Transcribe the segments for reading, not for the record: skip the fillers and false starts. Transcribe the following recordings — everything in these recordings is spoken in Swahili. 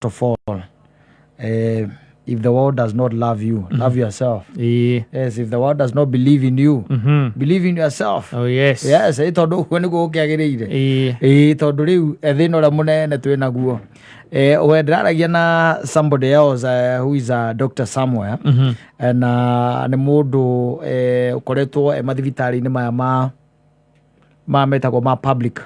of all, if the world does not love you, love yourself. Yes, if the world does not believe in you, believe in yourself. Oh yes. Yes, tondu kwene go kiagirire. Tondu riu ethino ra munene twina guo. We ndaragia na somebody else who is a doctor somewhere. Na ni mundu ukoretwo mathibitari-ini maya ma metagwo ma public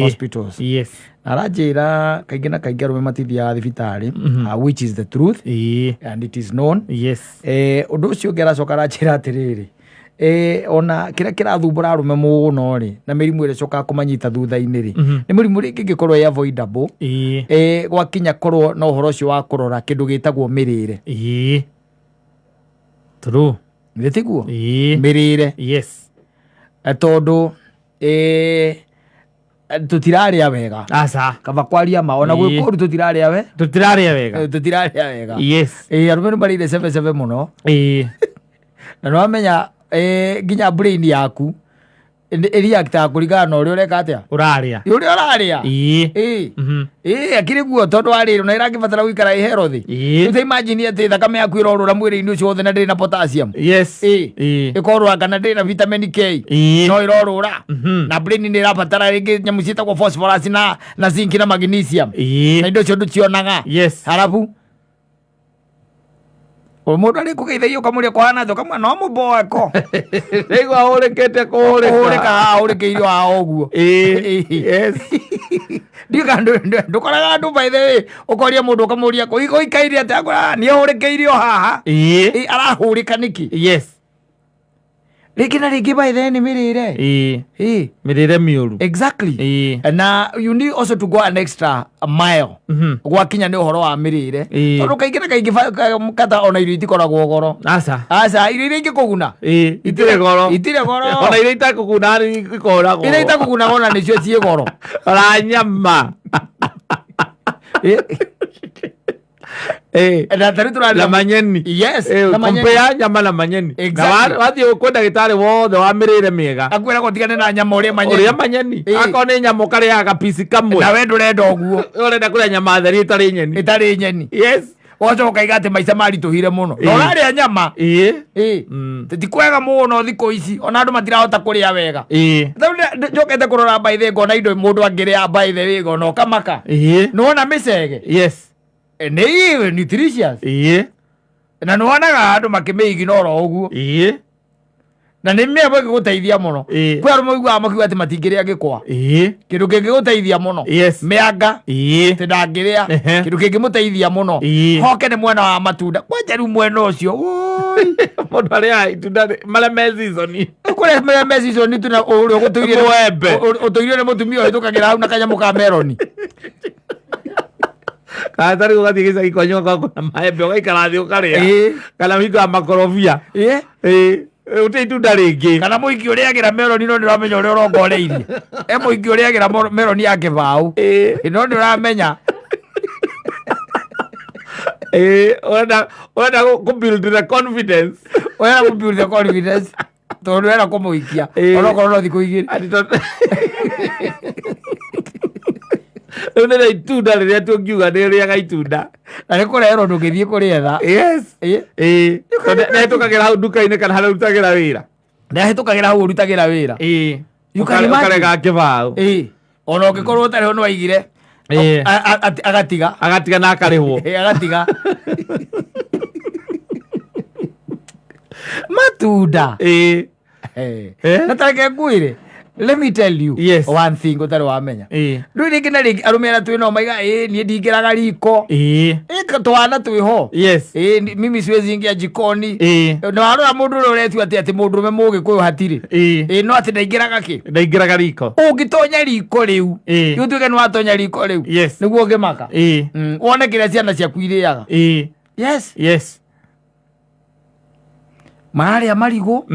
hospitals. Yes. Arajira kaingĩ na kaingĩ arume matithia thibitari, which is the truth, and it is known. Yes. Undu ucio ngeracoka arajira atiriri, ona kira kirathumbura arume muno ri na mirimu ire coka kumanyita thutha-ini ri ni mirimu ringi ngikorwo ya avoidable gwakinya korwo no horo ucio wa kurora kindu gitagwo mirire. True. Gitiguo mirire. Yes. Tondu tutiraria wega asa kaba kwaria ma ona gwikuru tutiraria wega yes arume barire 77 muno na no amenya nginya brain yaku react kuringana na uria ureka atia uraria akiri guo tondu ariro na irakibatara guikara healthy tu imagine ati thakame yaku irorura mwiri-ini ucio wothe na ndiri na potassium. Yes. Ikorwa kana ndiri na vitamin K no irorura na brain ni irabatara ringi nyamu cietagwo phosphorus na zinc na magnesium na indo cio nducionaga. Yes. Halafu mundu ari kugeithagia ukamuria kwana tho kamwe no muboeko rigo aurikete aurikiirio hao uguo. Yes. Ndukoraga andu by the way ukoria mundu ukamuria ikaire ati ni aurikiirio haha arahurika niki. Yes. Riki na riki by the ni mirire mirire miuru. Exactly. Na you need also to go an extra mile gwakinya ni uhoro wa mirire tondu kaingĩ na kaingĩ kata ona irio itikoragwo goro. Aca irio iria ingĩkũguna itire goro ona irio itakũguna ikoragwo iria itakũguna ona nĩcio ciĩ goro ona nyama na tari la manyeni. Yes, la manyeni. Compare nyama la manyeni. Exactly. Wathi kwa ndagitari wothe wa mirire miega akwira gutigane na nyama uria manyeni akone nyama kare ya kapisi kamwe na we ndurenda uguo urenda kuria nyama theri itari nyeni. Yes. Wacho ukaiga ati maica marituhire muno no raria nyama titikwega muno thiko ici ona andu matirahota kuria wega njokete kurora by the ngona indo mundu angiria by the way ngona ukamaka nona micege. Yes. Ni nutritious. Na nuonaga andu makimiignora uguo na ni mebe guteithia muno kwi arume igwa makiuga ati matingiria ngikwa kindu kingiguteithia muno mianga tindangiria kindu kingimuteithia muno hoke ni mwena wa matunda kwanja riu mwena ucio mundu aria itunda mara season kure mara season tuna urio gutuirie mwembe utuirie ni mutumia uitukagira hau na kanyamu ka meloni Katari ugathi gisa ikonyo kwa maembe ugaikara thi ukaria kana miko makorofia uti itunda ringi kana muiki uriagira meloni no ndiramenya uria urongoreirie muiki uriagira meloni ya kibau no ndiramenya ona ku build the confidence tondu era kumuikia onokorwo no thiku igiri Una itunda riria tungiuga ni riaga itunda na ni kurero ndungithie kurietha. Yes. Na tukagira hau duka-ini kana haria urutagira wira na hitukagira hau urutagira wira ukarega kibao ona ungikorwo utari ho nwaigire agatiga na akarihwo agatiga matunda na tareke ngwire. Let me tell you one thing utari wamenya ndu ringi na ringi arumira twino maiga ni ndingiraga riko twana twiho mimi siwezi ingia jikoni no arora mundu uretu ati mundu me mugi kuyo hatiri no ati ndaingiraga riko ungitonya riko riu yutuke no atonya riko riu niguo ngimaka wone kire ciana ciaku iriaga yes maria marigo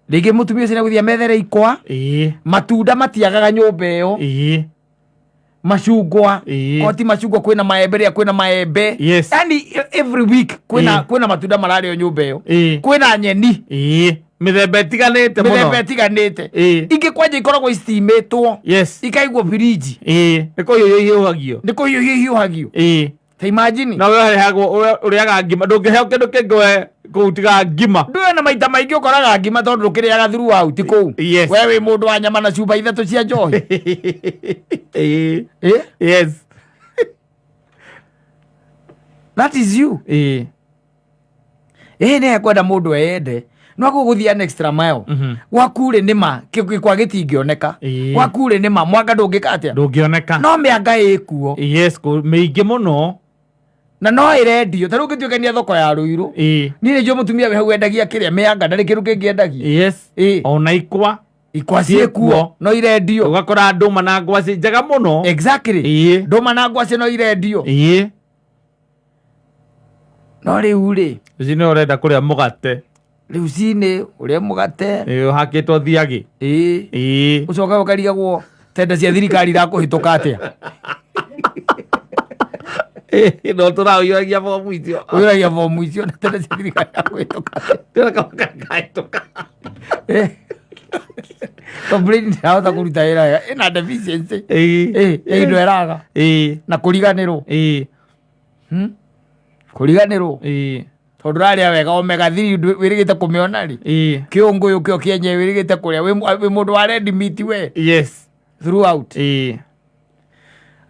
rigi mutumia cina guthia methere ikwa matunda matiagaga nyumba iyo machungwa koti machungwa kwina maembe ria kwina maembe yani every week kwina matunda marario nyumba iyo kwina nyeni mithemba itiganite ingi kwanja ikoragwo istimetwo yes ikaigwo firiji niko hiũhagio niko hiũhagio ta imagine na wewe hagwo uriaga ngima ndũngĩheo kĩndũ kĩngĩ we kũutiga ngima ndũe na maita maingĩ ũkoraga ngima tondũ ndũkĩrĩaga throughout kũu yes we wĩ mũndũ wa nyama na cuba ithatũ cia njohi yes that is you nĩ ekwenda mũndũ eyende no gũgũthia an extra mile gwaku rĩ nĩma kwa gĩtingĩoneka gwaku rĩ nĩma mwanga ndũngĩka atĩa ndũngĩoneka no mĩanga ĩkuo yes mĩingĩ mũno na no ĩrendio ta rĩu ngĩtuĩkania thoko ya Rũirũ niĩ nĩnjũĩ mũtumia wĩ hau endagia kĩrĩa mĩanga ndarĩ kĩndũ kĩngĩ endagia yes ona ikwa ciĩkuo no irendio ũgakora ndũma na ngwacĩ njega mũno exactly ndũma na ngwacĩ no irendio no rĩu rĩ nĩ ũrenda kũrĩa mũgate rĩu cinĩ ũrĩa mũgate ũhakĩtwo thiagĩ ũcoka ũkarigagwo tenda cia thirikari irakũhĩtũka atĩa no tũraũiyũragia bomu icio ũyũragia bomu icio na tenda cia thirikari irakũhĩtũka tũrakahĩtũka complain ndĩrahota kũruta wĩra ĩna deficiency indo eraga na kũriganĩrwo kũriganĩrwo tondũ rarĩa wega omega 3 wĩrĩgĩte kũmĩona rĩ kĩũngũyũ kĩo kĩenye wĩrĩgĩte kũrĩa wĩ mũndũ wa red meat we yes throughout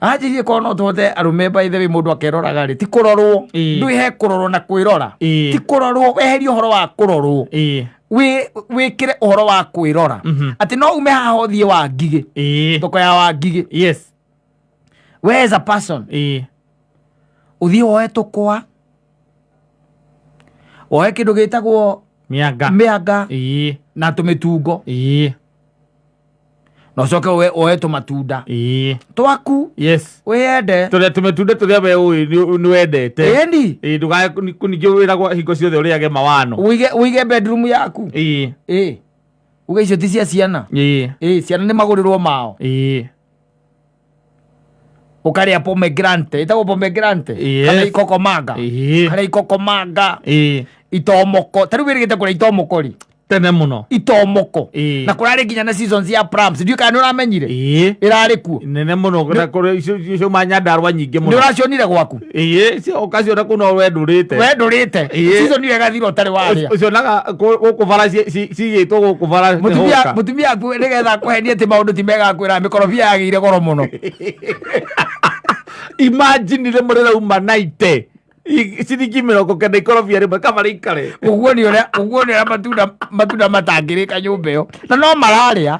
anjĩrie korwo no tũhote arũme by the way mũndũ akeroraga rĩ ti kũrorwo ndwĩhe kũrorwo na kwĩrora ti kũrorwo weherie ũhoro wa kũrorwo wĩkĩre ũhoro wa kwĩrora atĩ no ume haha ũthiĩ wa ngigĩ thoko ya wa ngigĩ yes we as a person ũthiĩ woe tũkwa woe kĩndũ gĩtagwo mĩanga na tũmĩtungo na ũcoke woe tũmatunda twaku wĩyende tũrĩa tũmĩtunda tũrĩa we nĩ wendete ĩni ndũgakũningĩ wĩragwo hingo ciothe ũrĩage mawano ũige bedroom yaku uge icio ti cia ciana ciana nĩ magũrĩrwo mao ũkarĩa pomegranate ĩtagwo pomegranate kana ikokomanga kana ikokomanga itomoko ta rĩu wĩrĩgĩte kũrĩa itomoko rĩ tene mũno itomoko na kũrarĩ nginya na seasons ya plums ndiũ kana nĩ ũramenyire ĩrarĩ kuo nene mũno na kũrĩa icio manyandarwa nyingĩ mũno nĩ ũracionire gwaku ũkaciona kũ no wendũrĩte season iyo ĩgathira ũtarĩ warĩa ũcionaga gũkũ bara cigĩtwo gũkũ bara mũtumia aku nĩgetha kũhenia atĩ maũndũ ti mega kwĩra mĩkorobia yagĩire goro mũno imagine rĩmwe rĩrauma 90 ciringi 90 ikorobia rĩmwe kaba rĩikare ũguo nĩ ũrĩa matunda matangĩrĩka nyũmba ĩyo na no mararĩa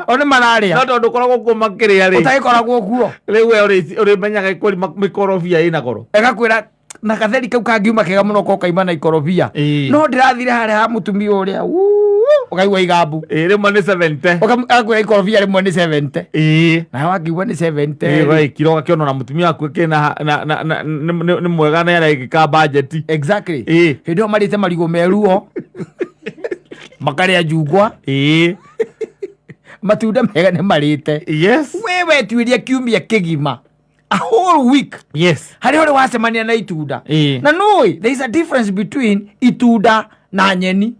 o nĩ mararĩa no tondũ ũkoragwo kuo makĩrĩa rĩ ũtagĩkoragwo kuo rĩu we ũrĩmenyaga kweli mĩkorobia ĩna goro ĩgakwĩra na katheri kau kangiuma kega mũno ko kaima na ikorobia no ndĩrathire harĩa ha mũtumia ũrĩa ũkaigua igambu rĩmwe nĩ 70 ũkakwĩra ikorobia rĩmwe nĩ 70 na wakiuga nĩ 70 kiro gakĩona na mũtumia waku kĩna nĩ mwega na aragĩka budget exactly hĩndĩ ĩyo marĩte marigũ meruo makarĩa njungwa matunda mega nĩ marĩte we wetuĩria kiumia kĩgima a whole week harĩa ũrĩ wacemania na itunda na nũĩ there is a difference between itunda na nyeni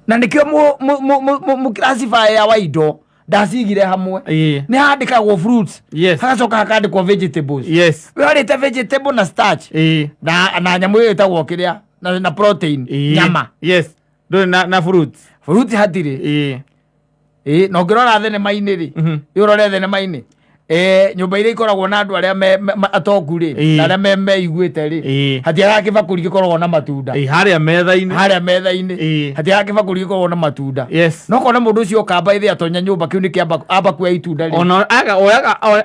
na nĩkĩo mũclassifier wa indo ndacigire hamwe nĩ handĩkagwo fruits hagacoka hakandĩkwo vegetables we ũrĩte vegetable na starch na nyamũ ĩyo ĩtagwo kĩrĩa na protein nyama ndũrĩ na fruits hatirĩ na ũngĩrora thenema-inĩ rĩ ũrore thenema-inĩ nyũmba iria ikoragwo na andũ arĩa atongu rĩ na arĩa meiguĩte rĩ hatiaga kĩbakũri gĩkoragwo na matunda harĩa metha-inĩ hatiaga kĩbakũri gĩkoragwo na matunda no kona mũndũ ũcio okamba ĩthĩ atonya nyũmba kĩu nĩ kĩamba kuoya itunda rĩ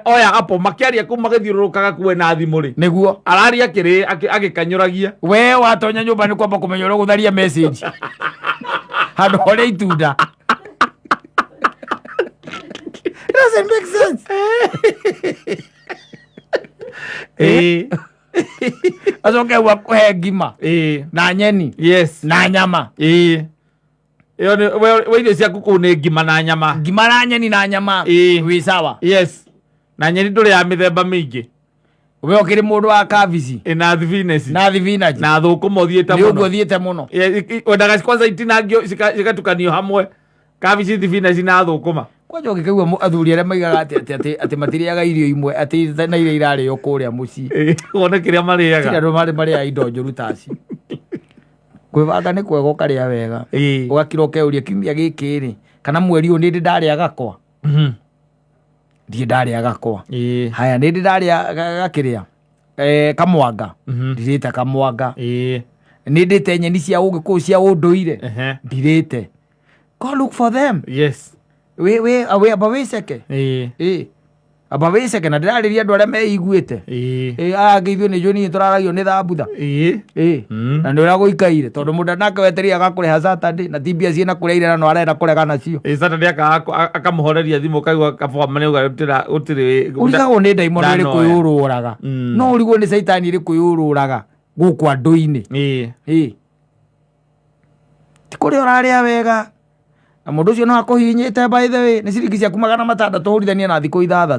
oya apo makĩaria kũu magĩthiũrũrũkaga kuwe na thimũ rĩ nĩguo araria kĩrĩ agĩkanyũragia we watonya nyũmba nĩ kwamba kũmenya ũrĩa gũtharia message handũ horĩa itunda It doesn't make sense. Acoke wakuhe ngima na nyeni na nyama ĩyo nĩ irio ciaku kũu nĩ ngima na nyama nyeni na nyama wĩ sawa na nyeni ndũrĩ ya mĩthemba mĩingĩ we okire mundu wa kabici na thibinaci na thukuma uthiite muno ndio uthiite muno wendaga kwanza itinangio cikatukanio hamwe kabici thibinaci na thukuma kwanja ukikaigua athuri aria maigaga ati matiriaga irio imwe ati na iria irario kuria mucii wone kiria mariaga andu maria indo njuru taci kwibanga ni kwega ukaria wega ugakira ukeuria kiumia giki ri kana mweri uyu ndi ndaria gakwa ndi ndaria gakwa haya ndi ndaria gakiria kamwanga ndirite kamwanga nindite nyeni cia ugiku cia unduire ndirite go look for them yes we abawiceke abawiceke na ndirariria andu aria meiguite agithio ni joni turaragio ni thambutha na ndio guikaire tondu mundu nake weteria agakuriha Saturday na tibia ciena kureire na no arenda kurega nacio Saturday akamuhoreria thimu kaigua kabwa mane ugarutira utiri urigago ni ndaimono iri kuyururaga no urigo ni saitani iri kuyururaga guku andu-ini tikuri uraria wega na mundu ucio no akuhinyite by the way ni ciringi ciaku 600 hurithania na thiku 6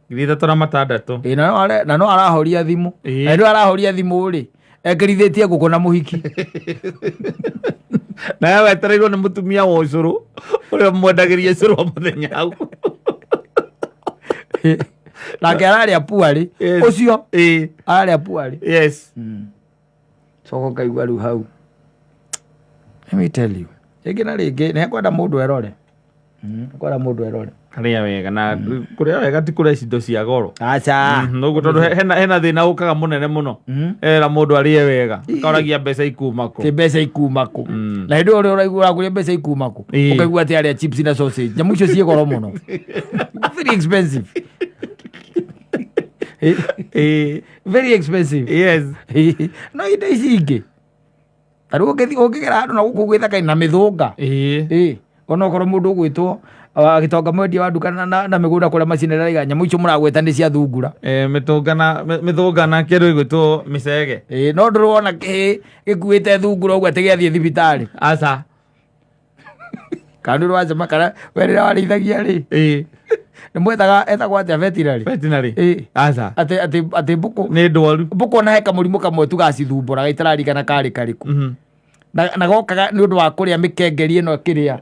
3 na no arahoria thimu na ndio arahoria thimu ri ekirithitie nguku na muhiki na wetereirwo ni mutumia wa ucuru uria mwendagiria ucuru wa muthenya hau nake araria puari ucio araria puari yes soko kaigua riu hau let me tell you ringi na ringi ni kwenda mundu erore kwenda mundu erore karia wega na kuria wega ti kuria indo cia goro acha no tondu hena thina ukaga munene muno era mundu arie wega kauragia mbeca ikumako ti mbeca ikumako na ndio uri uraigua kuria mbeca ikumako ukaigua ati aria chips na sausage nyamu icio cie goro muno very expensive very expensive yes no indo ici ingi taru ukigera handu na guku gwithaka na mithunga ona ukorwo mundu ugwitwo agitonga mwendia wa duka na migunda kuria macinera iga nyamu icio muragweta ni cia thungura mithunga na kindu igwitwo micege no ndurona gikuite thungura uguo ati giathie thibitari aca kandu rwacema kana werira warithagia ri ni mwetaga etagwo atia veterinary aca ati mbuku ni ndwaru mbuku na heka murimu kamwe tugacithumbura itararikana kari kariku na gokaga ni undu wa kuria mikengeri ino kiria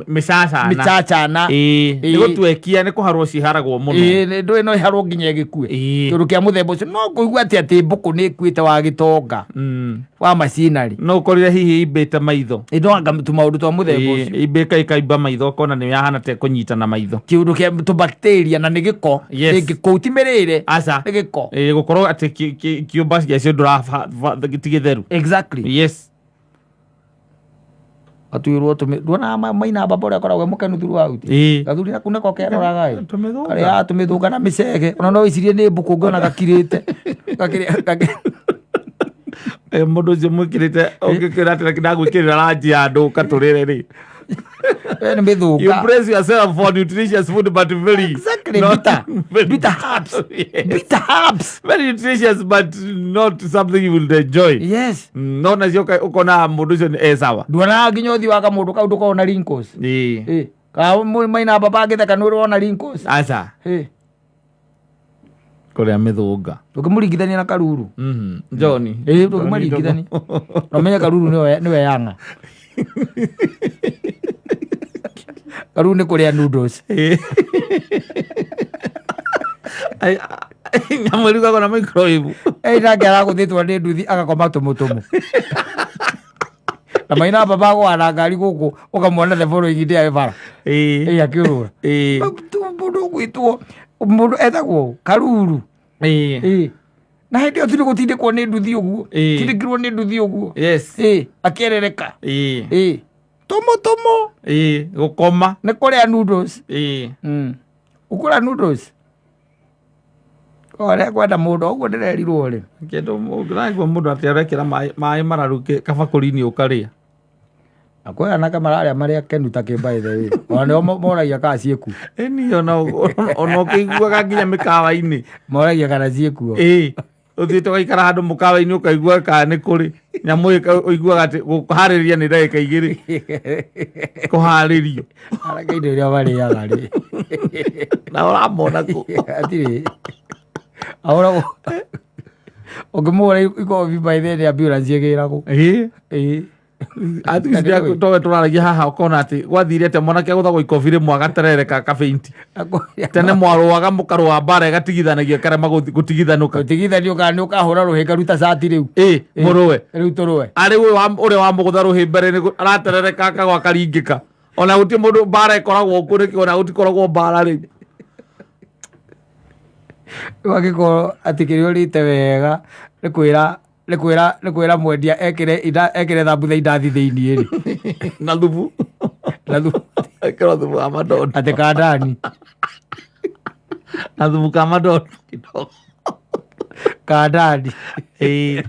micacana ni gutwekia ni kuharwo ciharagwo muno ndu ino iharwo nginya igikue kindu kia muthemba ucio no kuigua ati mbuku ni ikuite wa gitonga wa macinari no ukorire hihi imbite maitho indonga maundu twa muthemba ucio imbika ikaimba maitho kona ni yahana te kunyitana maitho kiundu kia bacteria na ni giko giko timirire aca ni giko gukorwo ati kiumba giacio ndura tigitheru exactly yes atuirwo tuona maina baba uria koragwo mukenu thuru auti gathuri na kuneko keroraga aria tumithunga na micege ona no icirie ni mbuku ngona gakirite mundu ucio mwikirite ungikira ati ndagwikirira rangi ya andu katurire ri ni mithunga you praise yourself for nutritious food but very exactly bitter herbs very nutritious but not something you will enjoy yes no na cio ukona mundu ucio ni sawa nduona nginya uthi wa kamundu kau ndukona wrinkles ka maina baba agitheka ni urona wrinkles aca kuria mithunga ukimuringithania na karuru John ukimuringithania no menya karuru niwe yanga karuru ni kuria noodles nyamu gako na microwave nake araguthitwo ni nduthi agakoma tumutumu na maina baba gwana ngari guku ukamwona the following day evara akiurura mundu gwitwo mundu etagwo karuru na hindi o tiri gutindikwo ni nduthi uguo tindikirwo ni nduthi uguo akierereka tomo gukoma ni kuria noodles ukura noodles ore kwenda mundu uguo ndirerirwo ri kindu ngiraigua mundu ati arekira mai mararu kabakuri-ini ukaria akwega na kamararia maria kenu ta by the way ona moragia ka cieku ni ona ukiguaga nginya mikawa-ini moragia kana cieku uthiite ugaikara handu mukawa-ini ukaigua ka ni kuri nyamu uiguaga ati kuhariria ni ndagika 2 kuharirio araka indo iria bariaga ri na uramona ku atiri ahora ukimwona iko by the ambulance yegirako ati ndia towe turaragia haha ukona ati gwathire ate mwanake guthagwo ikobire mwaga terere ka kafeinti tene mwarwaga mukarwa bara gatigithanagia karema gutigithanuka gutigithanio kana ukahura ruhinga ruta sati riu muruwe riu turuwe ari uri wa mugutha ruhimbere ni araterereka akagwa karingika ona guti mundu bara ikoragwo kuriki ona gutikoragwo bara ri wagiko atikirio rite wega Nikwira mwendia ekire thambutha indathi thiini ri na thubu ekira thubu wa madondo ate kandani na thubu ka madondo kidogo kandani hey